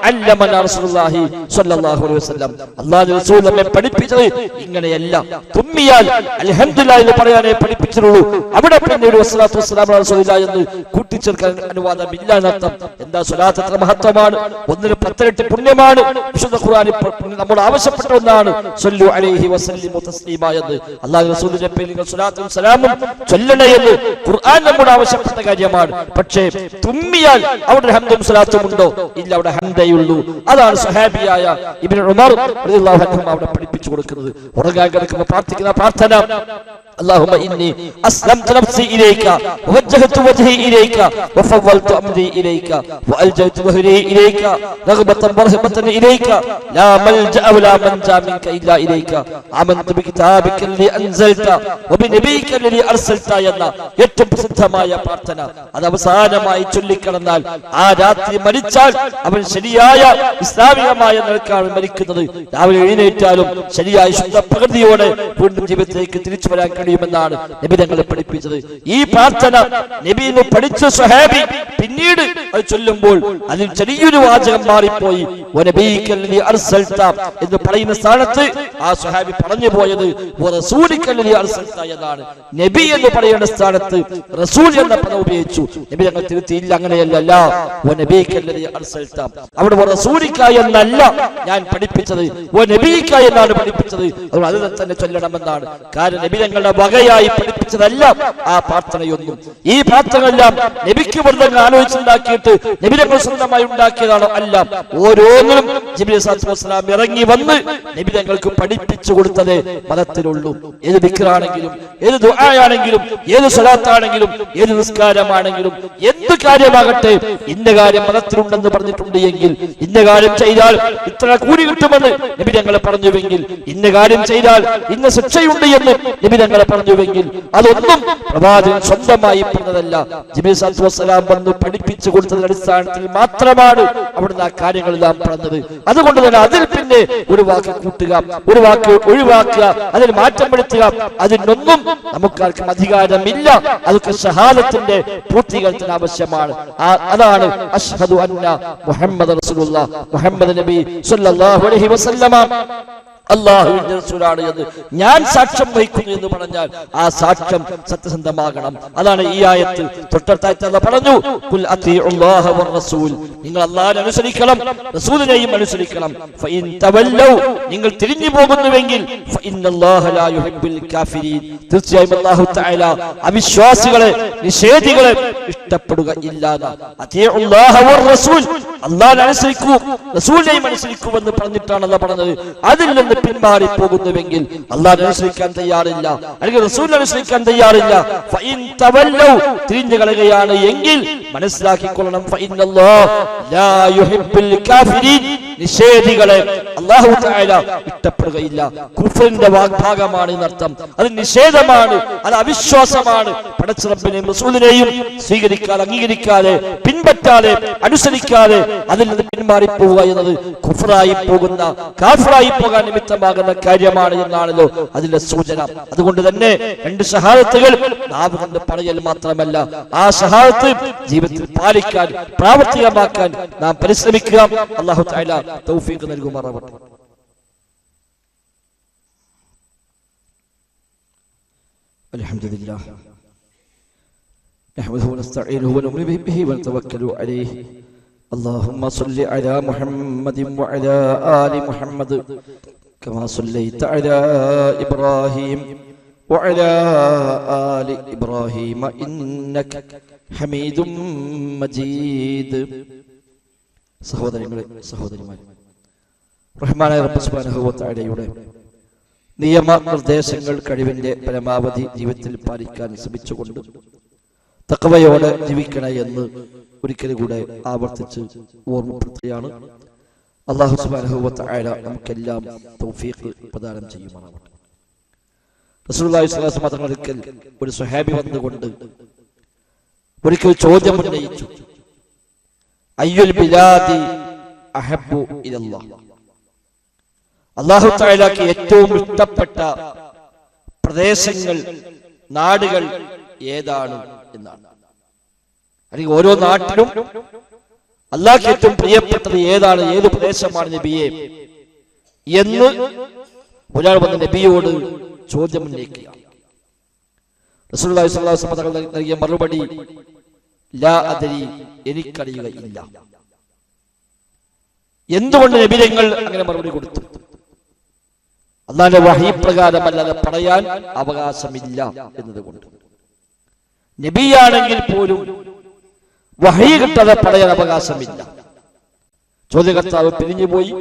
അല്ലമനാ റസൂലുള്ളാഹി സ്വല്ലല്ലാഹു അലൈഹി വസല്ലം, അല്ലാഹുവിന്റെ റസൂൽ നമ്മെ പഠിപ്പിച്ചത് ഇങ്ങനെയല്ല. തുമ്മിയാൽ അൽഹംദുലില്ലാഹ് എന്ന് പറയാനേ പഠിപ്പിച്ചിട്ടുള്ളൂ. അവിടെ പിന്നീട് വസ്സലാത്തു വസ്സലാമു അലാ റസൂലില്ലാഹ് എന്ന് കൂട്ടിച്ചേർക്കാൻ അനുവാദമില്ല എന്നർത്ഥം. എന്താ സ്വലാത്ത് എത്ര മഹത്വമാണ്, ഒന്നിന് 10 പുണ്യമാണ്. വിശുദ്ധ ഖുർആനിൽ നമ്മൾ ആവശ്യപ്പെട്ട ഒന്നാണ് സ്വല്ലു അലൈഹി വസല്ലിമു തസ്ലീമാ എന്ന്. അല്ലാഹുവിന്റെ റസൂലിന്റെ പേരിൽ നിങ്ങൾ സ്വലാത്തും സലാമും ചൊല്ലണേ എന്ന് ഖുർആൻ നമ്മോട് ആവശ്യപ്പെട്ട കാര്യമാണ്. പക്ഷേ തുമ്മിയാൽ അവിടെ ഹംദും സ്വലാത്തും ഉണ്ടോ? ഇല്ല, അവിടെ ഹംദയുള്ളൂ. അതാണ് സ്വഹാബിയായ ഇബ്നു ഉമർ റളിയല്ലാഹു അൻഹു അവിടെ പഠിപ്പിച്ചു കൊടുക്കുന്നത്. ഉറങ്ങാൻ കിടക്കുമ്പോൾ പ്രാർത്ഥിക്കുന്ന പ്രാർത്ഥന اللهم إني أسلمت نفسي إليك ووجهت وجهي إليك وفوضت أمري إليك وألجأت ظهري إليك رغبة ورهبة إليك لا ملجأ ولا منجا منك إلا إليك آمنت بكتابك الذي أنزلت وبنبيك الذي أرسلت എന്ന ഏറ്റവും പ്രസിദ്ധമായ പ്രാർത്ഥന അത് അവസാനമായി ചൊല്ലിക്കിടന്നാൽ ആ രാത്രി മരിച്ചാൽ അവൻ ശരിയായ ഇസ്ലാമികമായ നിലക്കാണ് മരിക്കുന്നത്. രാവിലെ എഴുന്നേറ്റാലും ശരിയായ ശുദ്ധ പ്രകൃതിയോടെ വീണ്ടും ജീവിതത്തിലേക്ക് തിരിച്ചു വരാൻ കഴിയുമെന്നാണ് നബി തങ്ങളെ പഠിപ്പിച്ചത്. ഈ പ്രാർത്ഥന നബിയെ പഠിച്ച സ്വഹാബി പിന്നീട് അത് ചൊല്ലുമ്പോൾ അതിൽ ചെറിയൊരു വാചകം മാറിപ്പോയി. എന്ന് പറയുന്ന സ്ഥാനത്ത് ആ സ്വഹാബി പറഞ്ഞു പോയത് എന്നാണ്. നബി എന്ന് പറയുന്ന സ്ഥാനത്ത് റസൂൽ എന്ന പദം ഉപയോഗിച്ചു. നബി തങ്ങൾ തിരുത്തിയില്ല, അങ്ങനെയല്ല. അവിടെ എന്നല്ല ഞാൻ പഠിപ്പിച്ചത്, എന്നാണ് പഠിപ്പിച്ചത്. അതുകൊണ്ട് അതിനെ തന്നെ ചൊല്ലണമെന്നാണ്. കാരണം നബി തങ്ങളുടെ വകയായി പഠിപ്പിച്ചതല്ല ആ പ്രാർത്ഥനയൊന്നും. ഈ പ്രാർത്ഥനയെല്ലാം നബിക്ക് വെറുതെ ആലോചിച്ചുണ്ടാക്കിയിട്ട് നബി തങ്ങൾ സ്വന്തമായി ഉണ്ടാക്കിയതാണോ? അല്ല. ഓരോന്നിനും ജിബ്രീൽ സ്വല്ലല്ലാഹു അലൈഹി വസല്ലം ഇറങ്ങി വന്ന് നബി തങ്ങൾക്ക് പഠിപ്പിച്ചു കൊടുത്തതേ മതത്തിലുള്ളൂ. ഏത് ദിക്റാണെങ്കിലും, ഏത് ദുആയാണെങ്കിലും, ഏത് സ്വലാത്താണെങ്കിലും, ഏത് നിസ്കാരമാണെങ്കിലും, എന്ത് കാര്യമാകട്ടെ, ഇന്ന കാര്യം മതത്തിലുണ്ടെന്ന് പറഞ്ഞിട്ടുണ്ട് എങ്കിൽ, ഇന്ന കാര്യം ചെയ്താൽ ഇത്ര കൂലി കിട്ടുമെന്ന് നബി തങ്ങളെ പറഞ്ഞുവെങ്കിൽ, ഇന്ന കാര്യം ചെയ്താൽ ഇന്ന ശിക്ഷയുണ്ട് എന്ന് നബി തങ്ങളെ പറഞ്ഞുവെങ്കിൽ, അതൊന്നും പ്രവാചകൻ സ്വന്തമായി പറഞ്ഞതല്ല. ജിബ്രീൽ സ്വല്ലല്ലാഹു അലൈഹി വസല്ലം വന്ന് പഠിപ്പിച്ചു കൊടുത്തതിന്റെ അടിസ്ഥാനത്തിൽ മാത്രമാണ് അവിടുന്ന് ആ കാര്യങ്ങളെല്ലാം പറഞ്ഞത്. അതുകൊണ്ട് തന്നെ അതിൽ പിന്നെ ഒരു വാക്ക് കൂട്ടുക, ഒരു വാക്ക് ഒഴിവാക്കുക, അതിൽ മാറ്റം വരുത്തുക, അതിനൊന്നും നമുക്കാർക്കും അധികാരമില്ല. അതൊക്കെ ഷഹാദത്തിന്റെ പൂർത്തീകരണത്തിന് ആവശ്യമാണ്. അതാണ് അഷ്ഹദു അന്ന മുഹമ്മദ് റസൂലുള്ളാഹ്, മുഹമ്മദ് നബി സ്വല്ലല്ലാഹു അലൈഹി വസല്ലമ അല്ലാഹുവിന്റെ റസൂലാണ് എന്ന് ഞാൻ സാക്ഷ്യം വഹിക്കുന്നു എന്ന് പറഞ്ഞാൽ ആ സാക്ഷ്യം സത്യസന്ധമാകണം. അതാണ് ഈ ആയത്ത്. തൊട്ടടുത്തായിട്ട് അല്ലാഹു പറഞ്ഞു, ഖുൽ അത്തിഉല്ലാഹ വറസൂൽ, നിങ്ങൾ അല്ലാഹുവിനെ അനുസരിക്കണം, റസൂലിനെയും അനുസരിക്കണം. ഫഇൻ തവല്ലൗ, നിങ്ങൾ തിരിഞ്ഞു പോകുന്നുവെങ്കിൽ, ഫഇന്നല്ലാഹ ലാ യുഹിബ്ബുൽ കാഫിരീൻ, തീർച്ചയായും അല്ലാഹു തആല അവിശ്വാസികളെ, നിഷേധികളെ ഇഷ്ടപ്പെടുകയില്ല. അത്തിഉല്ലാഹ വറസൂൽ, അല്ലാഹുവിനെ അനുസരിക്കൂ, റസൂലിനെയും അനുസരിക്കൂ എന്ന് പറഞ്ഞിട്ടാണ് അല്ലാഹു പറഞ്ഞത്. അതിൽ നിന്ന് പിന്മാറി പോകുന്നുവെങ്കിൽ, അല്ലാഹുവിനെ അനുസരിക്കാൻ തയ്യാറില്ല, അല്ലെങ്കിൽ റസൂലിനെ അനുസരിക്കാൻ തയ്യാറില്ല, ഫഇൻ തവല്ലൗ, തിരിഞ്ഞു കളയുകയാണ് എങ്കിൽ മനസ്സിലാക്കിക്കൊള്ളണം, ഫഇന്നല്ലാഹ ലാ യുഹിബ്ബുൽ കാഫിരീൻ, നിഷേധികളെ അല്ലാഹു തആല ഇഷ്ടപ്പെടുകയില്ല. കുഫറിന്റെ ഭാഗമാണ് എന്നർത്ഥം. അത് നിഷേധമാണ്, അത് അവിശ്വാസമാണ്. പടച്ച റബ്ബിനെയും റസൂലിനെയും സ്വീകരിക്കാതെ, അംഗീകരിക്കാതെ, പിൻപറ്റാതെ, അനുസരിക്കാതെ അതിൽ നിന്ന് പിന്മാറിപ്പോവുക എന്നത് കുഫറായി പോകുന്ന, കാഫിറായി പോകാൻ നിമിത്തമാകുന്ന കാര്യമാണ് എന്നാണല്ലോ അതിന്റെ സൂചന. അതുകൊണ്ട് തന്നെ രണ്ട് ഷഹാദത്തുകൾ നാവ് കൊണ്ട് പറയൽ മാത്രമല്ല, ആ ഷഹാദത്ത് ജീവിതത്തിൽ പാലിക്കാൻ, പ്രാവർത്തികമാക്കാൻ നാം പരിശ്രമിക്കുക. അല്ലാഹു തആല തൗഫീഖ് നൽകുമാറാവട്ടെ. അൽഹംദുലില്ലാഹ് നഹ്മദുഹു വനസ്തഈനുഹു വനു'മിനു ബിഹി വനതവക്കലു അലൈഹി. اللهم صل على محمد وعلى آل محمد كما صليت على إبراهيم وعلى آل إبراهيم إنك حميد مجيد. സഹോദരങ്ങളെ, സഹോദരിമാരെ, റഹ്മാനായ റബ്ബ് സുബ്ഹാനഹു വ തആലയുടെ നിയമനിർദ്ദേശങ്ങൾ കഴിവിന്റെ പരമാവധി ജീവിതത്തിൽ പാലിക്കാൻ ശ്രമിച്ചുകൊണ്ട് തഖ്വയോടെ ജീവിക്കണേ എന്ന് ഒരിക്കലും കൂടെ ആവർത്തിച്ച് ഓർമ്മപ്പെടുത്തുകയാണ്. അല്ലാഹു സുബ്ഹാനഹു വ തആല നമുക്കെല്ലാം തൗഫീഖ് പ്രദാനം ചെയ്യുമാറാവട്ടെ. റസൂലുള്ളാഹി സ്വല്ലല്ലാഹു അലൈഹി വസല്ലം ഒരിക്കൽ ഒരു സ്വഹാബി വന്നുകൊണ്ട് ഒരിക്കൽ ചോദ്യം ഉന്നയിച്ചു, അയ്യുൽ ബിലാദി അഹബ്ബു ഇലല്ലാഹ്, അല്ലാഹു തആലക്ക് ഏറ്റവും ഇഷ്ടപ്പെട്ട പ്രദേശങ്ങൾ, നാടുകൾ ഏതാണ് എന്നാണ്. അല്ലെങ്കിൽ ഓരോ നാട്ടിലും അല്ലാഹുവിന് ഏറ്റവും പ്രിയപ്പെട്ടത് ഏതാണ്, ഏത് പ്രദേശമാണ് നബിയെ എന്ന് ഒരാൾ വന്ന് നബിയോട് ചോദ്യം ഉന്നയിക്കുക. റസൂലുള്ളാഹി സ്വല്ലല്ലാഹു അലൈഹി വസല്ലം നൽകിയ മറുപടി, ലാ അദ്രി, എനിക്കറിയുകയില്ല. എന്തുകൊണ്ട് നബി തങ്ങൾ അങ്ങനെ മറുപടി കൊടുത്തു? അല്ലാഹുവിന്റെ വഹീ പ്രകാരമല്ലാതെ പറയാൻ അവകാശമില്ല എന്നതുകൊണ്ട്. നബിയാണെങ്കിൽ പോലും വഹീ കിട്ടാതെ പറയാൻ അവകാശമില്ല. ചോദ്യകർത്താവ് പിരിഞ്ഞുപോയി.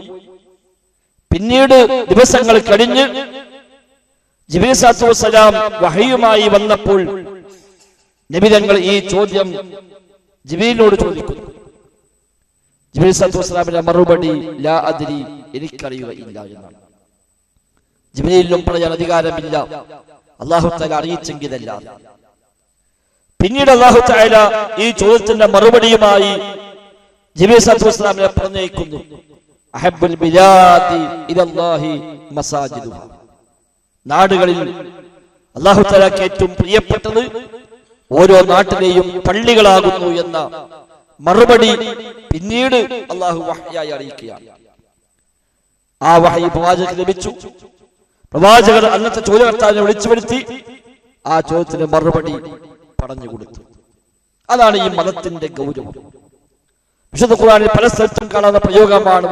പിന്നീട് ദിവസങ്ങൾ കഴിഞ്ഞ് ജിബ്രീൽ സ്വല്ലല്ലാഹു അലൈഹി വസല്ലം വഹീയുമായി വന്നപ്പോൾ നബി തങ്ങൾ ഈ ചോദ്യം ജിബ്രീലിനോട് ചോദിക്കുന്നു. ജിബ്രീൽ സ്വല്ലല്ലാഹു അലൈഹി വസല്ലമിന്റെ മറുപടി, ലാ അദ്രി, എനിക്കറിയുകയില്ല എന്നാണ്. ജിബ്രീലിനും പറയാൻ അധികാരമില്ല, അല്ലാഹു തആല അറിയിച്ചെങ്കിലല്ല. പിന്നീട് അല്ലാഹു തആല ഈ ചോദ്യത്തിന്റെ മറുപടിയുമായി ജിബ്രീൽ സ്വല്ലല്ലാഹു അലൈഹി വസല്ലമിനെ പറഞ്ഞയക്കുന്നു. അഹബ്ബുൽ ബിലാദി ഇലല്ലാഹി മസാജിദുഹ, നാടുകളിൽ അല്ലാഹു തആലക്ക് ഏറ്റവും പ്രിയപ്പെട്ടത് ഓരോ നാട്ടിലെയും പള്ളികളാകുന്നു എന്ന മറുപടി പിന്നീട് അല്ലാഹു വഹ്യായി അറിയിക്കുകയാണ്. ആ വഹയി പ്രവാചകർക്ക് ലഭിച്ചു. പ്രവാചകർ അന്നത്തെ ചോദ്യകർത്താവിനെ വിളിച്ചു വരുത്തി ആ ചോദ്യത്തിന് മറുപടി പറഞ്ഞു കൊടുത്തു. അതാണ് ഈ മതത്തിന്റെ ഗൗരവം. വിശുദ്ധ ഖുർആനിൽ പല സ്ഥലത്തും കാണുന്ന പ്രയോഗമാണ്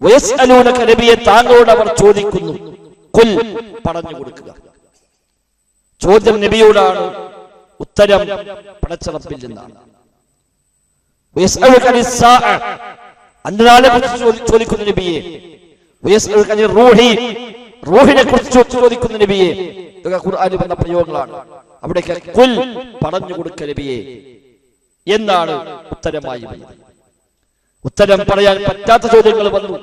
വയസ്അലൂനക നബിയെ താങ്കളോട് അവർ ചോദിക്കുന്നു. ഖുൽ പറഞ്ഞു കൊടുക്കുക. ചോദ്യം നബിയോടാണ്, ഉത്തരം പടച്ച റബ്ബിൽ നിന്നാണ്. വയസ്അലുക അനിസ്സാഅ അന്ത്യനാളിനെ കുറിച്ച് ചോദിക്കുന്ന നബിയെ. വയസ്അലുക അനി റൂഹി റൂഹിനെ കുറിച്ച് ചോദിക്കുന്ന നബിയെ. ഇതൊക്കെ ഖുർആനിൽ വന്ന പ്രയോഗങ്ങളാണ്. അവിടേക്ക് ഖുൽ പറഞ്ഞു കൊടുക്ക നബിയെ എന്നാണ് ഉത്തരമായി വന്നത്. ഉത്തരം പറയാൻ പറ്റാത്ത ചോദ്യങ്ങൾ വന്നു.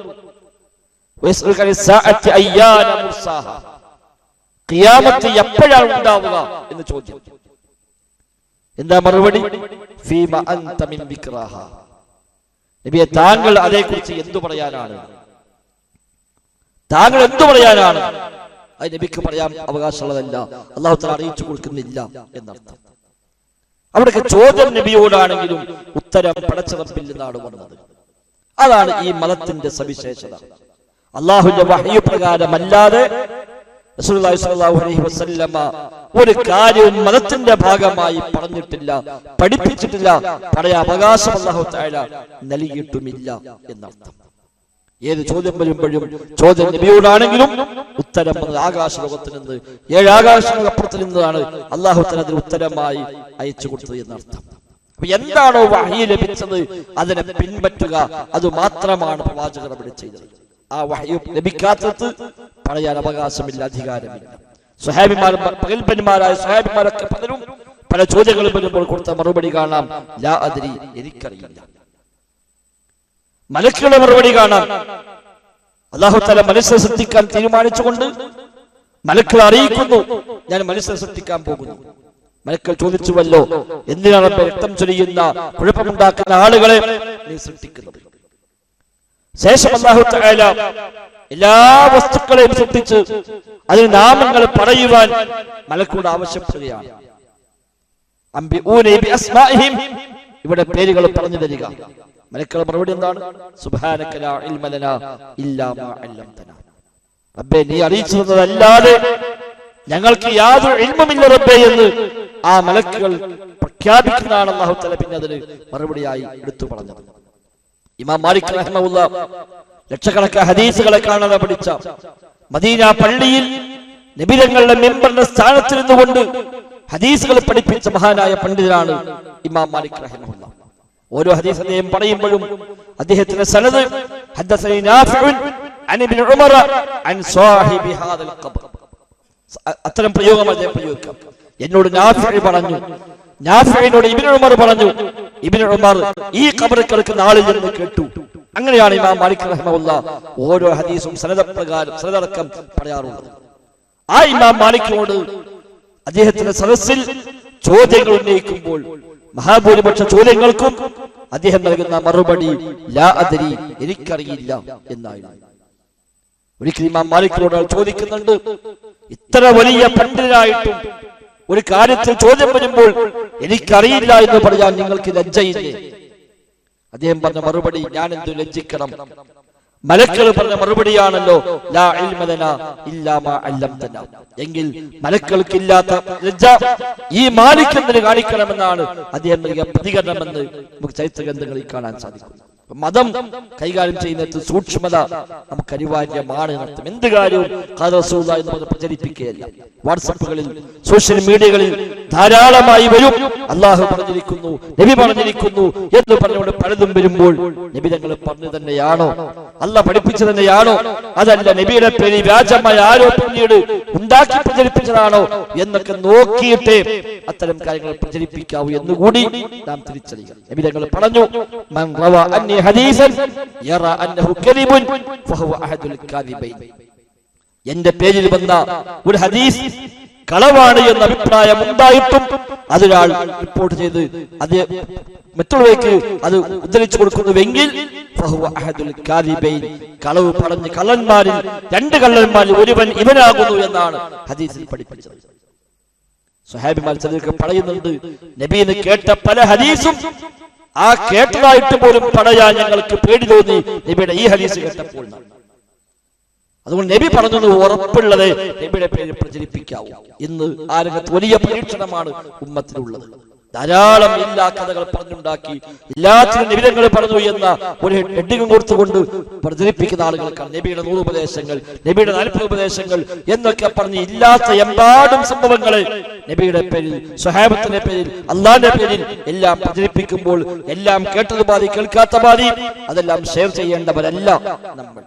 ഖിയാമത്ത് എപ്പോഴാണ് ഉണ്ടാവുക എന്ന് ചോദ്യം. എന്താ മറുപടി? ഫീമ അൻത മിൻ ദിക്റാഹ. നബിയെ താങ്കൾ അതേക്കുറിച്ച് എന്തു പറയാനാണ്? താങ്കൾ എന്തു പറയാനാണ്? അത് നബിക്ക് പറയാൻ അവകാശമുള്ളതല്ല, അല്ലാഹു തആല അറിയിച്ചു കൊടുക്കുന്നില്ല എന്നർത്ഥം. അവിടേക്ക് ചോദ്യം നബിയോടാണെങ്കിലും ഉത്തരം പടച്ച റബ്ബിൽ നിന്നാണ് വന്നത്. അതാണ് ഈ മതത്തിന്റെ സവിശേഷത. അല്ലാഹുവിന്റെ വഹ്യ് പ്രകാരമല്ലാതെ റസൂലുള്ളാഹി സ്വല്ലല്ലാഹു അലൈഹി വസല്ലമ ഒരു കാര്യവും മതത്തിന്റെ ഭാഗമായി പറഞ്ഞിട്ടില്ല, പഠിപ്പിച്ചിട്ടില്ല, പറയാൻ അവകാശം അല്ലാഹു തആല നൽകിയിട്ടുമില്ല എന്നർത്ഥം. ഏത് ചോദ്യം വരുമ്പോഴും ചോദ്യം നബിയോടാണെങ്കിലും ഉത്തരം ആകാശലോകത്ത് നിന്ന് 7 ആകാശങ്ങൾക്കപ്പുറത്ത് നിന്നാണ് അല്ലാഹു തആല അതിന് ഉത്തരമായി അയച്ചു കൊടുത്തത് എന്നർത്ഥം. അപ്പൊ എന്താണോ വഹ്യ് ലഭിച്ചത് അതിനെ പിൻപറ്റുക, അത് മാത്രമാണ് പ്രവാചകർ അവിടെ ചെയ്തത്. ആ വഹ്യ് ലഭിക്കാത്തത് പറയാൻ അവകാശമില്ല, അധികാരമില്ല. സ്വഹാബിമാർ, പകൽപന്മാരായ സ്വഹാബിമാരൊക്കെ പലരും പല ചോദ്യങ്ങളും വരുമ്പോൾ കൊടുത്ത മറുപടി കാണാം, ലാ അദ്രി, എനിക്കറിയില്ല. മലക്കുകളുടെ മറുപടി കാണാം, അല്ലാഹു തആല മനുഷ്യനെ സൃഷ്ടിക്കാൻ തീരുമാനിച്ചുകൊണ്ട് മലക്കുകൾ അറിയിക്കുന്നു, ഞാൻ മനുഷ്യനെ സൃഷ്ടിക്കാൻ പോകുന്നു. മലക്കുകൾ ചോദിച്ചുവല്ലോ, എന്തിനാണ് രക്തം ചൊരിയുന്ന, കുഴപ്പമുണ്ടാക്കുന്ന ആളുകളെ നീ സൃഷ്ടിക്കുന്നത്? ശേഷം അല്ലാഹു തആല എല്ലാ വസ്തുക്കളെയും സൃഷ്ടിച്ച് അതിന് നാമങ്ങൾ പറയുവാൻ മലക്കുകളോട് ആവശ്യപ്പെടുകയാണ്. അംബിഊനി ബിഅസ്മാഇഹിം, ഇവിടെ പേരുകൾ പറഞ്ഞു തരിക. മലക്കുകളുടെ മറുപടി എന്താണ്? സുബ്ഹാനക ലാ ഇൽമ ലനാ ഇല്ലാ മാ അല്ലംതനാ. റബ്ബേ, നീ അറിയിച്ചു തന്നതല്ലാതെ ഞങ്ങൾക്ക് യാതൊരു ഇൽമുമില്ല റബ്ബേ എന്ന് ആ മലക്കുകൾ പ്രഖ്യാപിക്കുന്നതാണ് അല്ലാഹു തആല പിന്നെ അതിന് മറുപടിയായി എടുത്തു പറഞ്ഞത്. ഇമാം മാലിക് റഹിമഹുല്ലാഹ് ലക്ഷക്കണക്കിന് ഹദീസുകളെ കാണാതെ പഠിച്ച മദീന പള്ളിയിൽ നബിതങ്ങളുടെ മെമ്പറിന്റെ സ്ഥാനത്ത് നിന്നുകൊണ്ട് ഹദീസുകൾ പഠിപ്പിച്ച മഹാനായ പണ്ഡിതനാണ് ഇമാം മാലിക് റഹിമഹുല്ലാഹ്. ഓരോ ഹദീസ് അദ്ദേഹം പറയുമ്പോഴും അദ്ദേഹത്തിന്റെ സനദ് ഹദ്ദസനി നാഫിഉൻ അൻ ഇബ്നു ഉമർ അൻ സാഹിബി ഹാദൽ ഖബർ, അത്തരം പ്രയോഗം അദ്ദേഹം പ്രയോഗിക്കാം. എന്നോട് നാഫിഉ പറഞ്ഞു, നാഫിഇനോട് ഇബ്നു ഉമർ പറഞ്ഞു, ഇബ്നു ഉമർ ഈ ഖബറിൽ കിടക്കുന്ന ആളിൽ നിന്ന് കേട്ടു. അങ്ങനെയാണ് ഇമാം മാലിക് റഹിമഹുല്ലാഹ് ഓരോ ഹദീസും സനദപ്രകാരം സനദടക്കം പറയാറുള്ളത്. ആ ഇമാം മാലിക്കിനോട് അദ്ദേഹത്തിന്റെ സദസ്സിൽ ചോദ്യങ്ങൾ ഉന്നയിക്കുമ്പോൾ മഹാഭൂരിപക്ഷ ചോദ്യങ്ങൾക്കും അദ്ദേഹം നൽകുന്ന മറുപടി ലാ അദ്രി, എനിക്കറിയില്ല എന്നായിരുന്നു. ഒരിക്കൽ ഇമാം മാലിക്കിനോട് ചോദിക്കുന്നുണ്ട്, ഇത്ര വലിയ പണ്ഡിതനായിട്ടും ഒരു കാര്യത്തിൽ ചോദ്യം വരുമ്പോൾ എനിക്കറിയില്ല എന്ന് പറയാൻ നിങ്ങൾക്ക് ലജ്ജയില്ലേ? അദ്ദേഹം പറഞ്ഞ മറുപടി, ഞാൻ എന്തു ലജ്ജിക്കണം? മലക്കുകൾ പറഞ്ഞ മറുപടിയാണല്ലോ ലാ ഇൽമ ലനാ ഇല്ലാ മാ അല്ലംതനാ. എങ്കിൽ മലക്കുകൾക്കില്ലാത്ത ലജ്ജ ഈ മാലിക് എന്തിന് കാണിക്കണമെന്നാണ് അദ്ദേഹം നൽകിയ പ്രതികരണമെന്ന് നമുക്ക് ചരിത്ര ഗ്രന്ഥങ്ങളിൽ കാണാൻ സാധിക്കും. മതം കൈകാര്യം ചെയ്യുന്നത് സൂക്ഷ്മത നമുക്ക് അനിവാര്യമാണ് എന്നർത്ഥം. എന്ത് കാര്യവും ഖാദ റസൂലുള്ളാഹി എന്ന് പറഞ്ഞ് പ്രചരിപ്പിക്കുകയല്ല. വാട്സപ്പുകളിൽ, സോഷ്യൽ മീഡിയകളിൽ ധാരാളമായി വരും അല്ലാഹു പറഞ്ഞിരിക്കുന്നു, നബി പറഞ്ഞിരിക്കുന്നു എന്ന് പറഞ്ഞുകൊണ്ട് പലതും വരുമ്പോൾ നബി തങ്ങൾ പറഞ്ഞു തന്നെയാണോ, അല്ലാഹ് പഠിപ്പിച്ചു തന്നെയാണോ, അതല്ല നബിയുടെ പേരിൽ വ്യാജമായ ആരോപണം പിന്നീട് ഉണ്ടാക്കി പ്രചരിപ്പിച്ചതാണോ എന്നൊക്കെ നോക്കിയിട്ട് അത്തരം കാര്യങ്ങൾ പ്രചരിപ്പിക്കാവൂ എന്നുകൂടി നാം തിരിച്ചറിയുക. നബി തങ്ങൾ പറഞ്ഞു, മൻ റവ അന്നി ഹദീസൻ യറ അന്നഹു കദിബുൻ ഫഹുവ അഹദുൽ കാദിബൈൻ. എന്റെ പേരിൽ വന്ന ഒരു ഹദീസ് കളവാണ് എന്ന അഭിപ്രായം ഉണ്ടായിട്ടും അതൊരാൾ റിപ്പോർട്ട് ചെയ്ത് അത് മറ്റുള്ളവർക്ക് അത് ഉദ്ധരിച്ചു കൊടുക്കുന്നുവെങ്കിൽ കളവ് പറഞ്ഞ് കള്ളന്മാരിൽ 2 കള്ളന്മാരിൽ ഒരുവൻ ഇവനാകുന്നു എന്നാണ് ഹദീസിൽ പഠിപ്പിച്ചത്. സ്വഹാബിമാർ ചിലർക്ക് പറയുന്നുണ്ട്, നബിയിന് കേട്ട പല ഹദീസും ആ കേട്ടതായിട്ട് പോലും പറയാൻ ഞങ്ങൾക്ക് പേടി തോന്നി നബിയുടെ ഈ ഹദീസ് കേട്ടപ്പോൾ. അതുകൊണ്ട് നബി പറഞ്ഞത് ഉറപ്പുള്ളത് നബിയുടെ പേര് പ്രചരിപ്പിക്കാവൂ. ഇന്ന് ആ രംഗത്ത് വലിയ പരീക്ഷണമാണ് ഉമ്മത്തിനുള്ളത്. ധാരാളം എല്ലാ കഥകൾ പറഞ്ഞുണ്ടാക്കി എല്ലാത്തിനും നിബിധങ്ങൾ പറഞ്ഞു എന്ന ഒരു ഹെഡിങ് കൊടുത്തുകൊണ്ട് പ്രചരിപ്പിക്കുന്ന ആളുകൾക്കാണ് നബിയുടെ 100 ഉപദേശങ്ങൾ, നബിയുടെ 40 ഉപദേശങ്ങൾ എന്നൊക്കെ പറഞ്ഞ് ഇല്ലാത്ത എമ്പാടും സംഭവങ്ങളെ നബിയുടെ പേരിൽ, സ്വഹാബത്തിന്റെ പേരിൽ, അള്ളാന്റെ പേരിൽ എല്ലാം പ്രചരിപ്പിക്കുമ്പോൾ എല്ലാം കേട്ടത് പാതി കേൾക്കാത്ത പാതി അതെല്ലാം ഷെയർ ചെയ്യേണ്ടവരല്ല നമ്മൾ.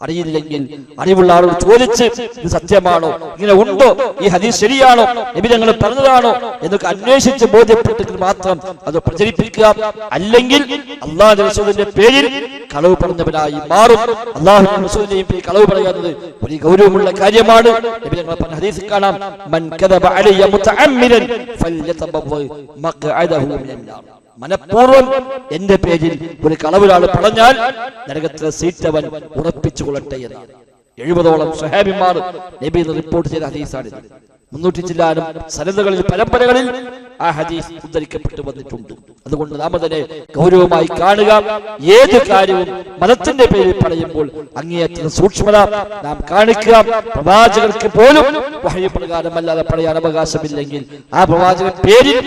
അറിയില്ലെങ്കിൽ അറിവുള്ള ആളോട് ചോദിച്ച് ഇത് സത്യമാണോ, ഇങ്ങനെ ഉണ്ടോ, ഈ ഹദീസ് ശരിയാണോ, നബി തങ്ങൾ പറഞ്ഞതാണോ എന്നൊക്കെ അന്വേഷിച്ച് ബോധ്യപ്പെട്ടെങ്കിൽ മാത്രം അത് പ്രചരിപ്പിക്കുക. അല്ലെങ്കിൽ അല്ലാഹുവിന്റെ റസൂലിന്റെ പേരിൽ കളവ് പറഞ്ഞവനായി മാറും. അല്ലാഹുവിന്റെ റസൂലിന്റെയും പേരിൽ കളവ് പറയുന്നത് ഒരു ഗൗരവമുള്ള കാര്യമാണ്. നബി തങ്ങൾ പറഞ്ഞ ഹദീസിൽ കാണാം, മൻ കദബ അലയ്യ മുതഅമ്മിദൻ ഫൽയതബവ്വ മഖ്അദഹു മിനന്നാർ. മനഃപൂർവ്വം എന്റെ പേരിൽ ഒരു കളവിലാൾ പറഞ്ഞാൽ നരകത്തിലെ സീറ്റ് അവൻ ഉറപ്പിച്ചു കൊള്ളട്ടെ എന്നാണ്. 70ഓളം സ്വഹാബിമാർ നബി റിപ്പോർട്ട് ചെയ്ത ഹദീസാണ്. 300 ചില്ലാനും സനദുകളിൽ, പരമ്പരകളിൽ ആ ഹദീസ് ഉദ്ധരിക്കപ്പെട്ടു വന്നിട്ടുണ്ട്. അതുകൊണ്ട് നാം അതിനെ ഗൗരവമായി കാണുക. ഏത് കാര്യവും മതത്തിന്റെ പേരിൽ പറയുമ്പോൾ അങ്ങേയറ്റം സൂക്ഷ്മത നാം കാണിക്കുക. പ്രവാചകർക്ക് പോലും വഹയി പ്രകാരമല്ലാതെ പറയാൻ അവകാശമില്ലെങ്കിൽ ആ പ്രവാചകൻ പേരിൽ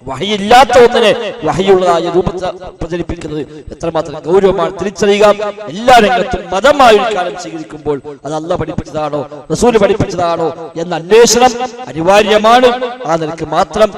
വഹയില്ലാത്ത ഒന്നിനെ വഹയുള്ളതായ രൂപത്തിൽ പ്രചരിപ്പിക്കുന്നത് എത്രമാത്രം ഗൗരവമാണ് തിരിച്ചറിയുക. എല്ലാ രംഗത്തും മതമായ ഒരു കാലം സ്വീകരിക്കുമ്പോൾ അത് അല്ലാഹു പഠിപ്പിച്ചതാണോ റസൂൽ പഠിപ്പിച്ചതാണോ എന്ന അന്വേഷണം അനിവാര്യമാണ്. ആ നിലയ്ക്ക് മാത്രം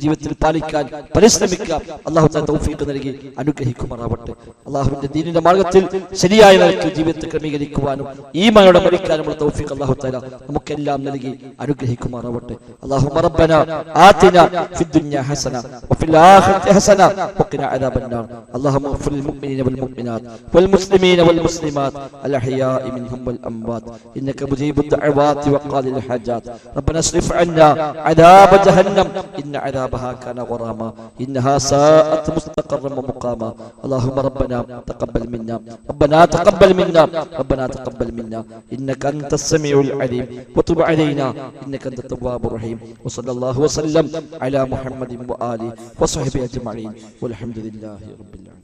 ജീവിതത്തിൽ പാലിക്കാൻ പരിശ്രമിക്കുക. അല്ലാഹു തആല തൗഫീഖ് നൽകി അനുഗ്രഹിക്കുമാറാവട്ടെ. അല്ലാഹുവിന്റെ ദീനിന്റെ മാർഗ്ഗത്തിൽ ശരിയായ നിലയ്ക്ക് ജീവിതത്തെ ക്രമീകരിക്കുവാനും ഈമാനോടെ മരിക്കാനുമുള്ള തൗഫീഖ് അല്ലാഹു തആല നമുക്കെല്ലാം നൽകി അനുഗ്രഹിക്കുമാറാവട്ടെ. അല്ലാഹുമ്മ റബ്ബനാ ആതിനാ ഫിദ്ദുനിയ حسنة وفي الآخرة حسنة وقنا عذاب النار. اللهم اغفر للمؤمنين والمؤمنات والمسلمين والمسلمات الأحياء منهم والأموات إنك مجيب الدعوات وقاضي الحاجات. ربنا اصرف عنا عذاب جهنم إن عذابها كان غراما إنها ساءت مستقرا ومقاما. اللهم ربنا تقبل منا ربنا تقبل منا ربنا تقبل منا إنك أنت السميع العليم وتب علينا إنك أنت التواب الرحيم. وصلى الله وسلم على محمد وآله وصحبه أجمعين والحمد لله رب العالمين.